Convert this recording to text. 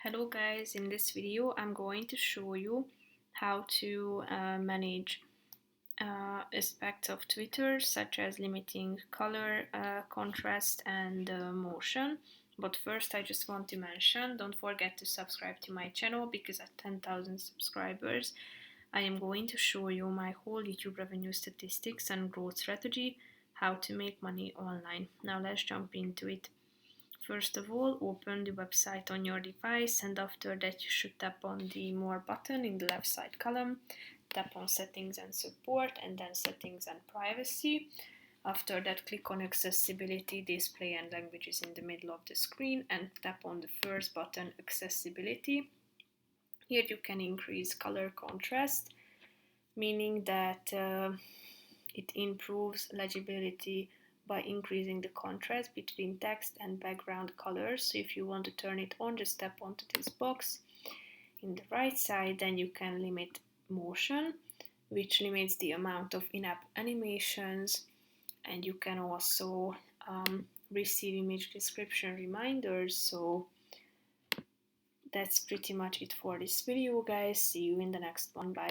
Hello guys, in this video I'm going to show you how to manage aspects of Twitter such as limiting color, contrast and motion. But first I just want to mention, don't forget to subscribe to my channel because at 10,000 subscribers I am going to show you my whole YouTube revenue statistics and growth strategy, how to make money online. Now let's jump into it. First of all, open the website on your device, and after that you should tap on the More button in the left side column, tap on Settings and Support, and then Settings and Privacy. After that, click on Accessibility, Display and Languages in the middle of the screen, and tap on the first button, Accessibility. Here you can increase color contrast, meaning that it improves legibility by increasing the contrast between text and background colors. So if you want to turn it on, just tap onto this box in the right side. Then you can limit motion, which limits the amount of in-app animations, and you can also receive image description reminders. So that's pretty much it for this video, guys. See you in the next one. Bye.